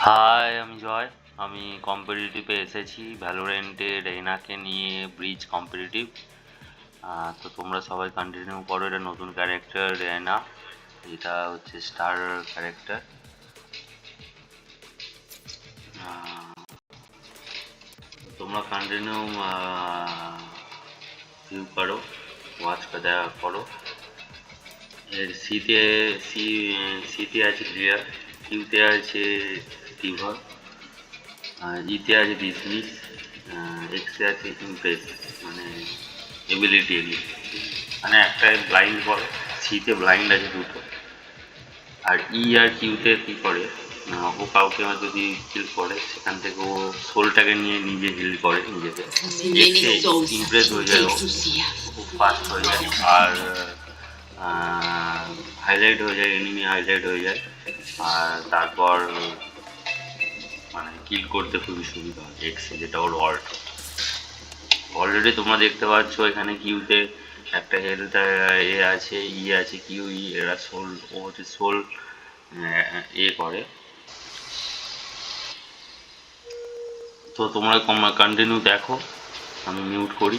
High, আমি জয়। আমি কম্পিটিটিভে এসেছি ভ্যালোরেন্টে রেইনাকে নিয়ে, ব্রিজ কম্পিটিটিভ। তো তোমরা সবাই কন্টিনিউ করো, এটা নতুন ক্যারেক্টার রেইনা, এটা হচ্ছে স্টার ক্যারেক্টার। তোমরা কন্টিনিউ ভিউ করো, ওয়াচ দেখা করো। এর সিতে আছে ক্লিয়ার, কিউতে আছে টিভর, ইতে আছে ডিসমিস, এক্সে আছে ইমপ্রেস, মানে এবিলিটি এগুলি। মানে একটা ব্লাইন্ড করে, সিতে ব্লাইন্ড আছে দুটো। আর আর কিউতে কী করে, ও কাউকে যদি হিল করে সেখান থেকে ও সোলটাকে নিয়ে নিজে হিল করে নিজেকে। এক্সে ইমপ্রেস হয়ে যায়, ও খুব ফাস্ট হয়ে যায়। আর হাইলাইট হয়ে যায়, এনিমি হাইলাইট হয়ে যায়। আর তারপর মানে কিল করতে খুবই সুবিধা হয় এক্সে, যেটা ওর অল্ট। অলরেডি তোমরা দেখতে পাচ্ছ এখানে কিউতে একটা হেলথ এ আছে, আছে কিউ এরা সোল, ও হচ্ছে সোল করে। তো তোমরা কন্টিনিউ দেখো, আমি মিউট করি।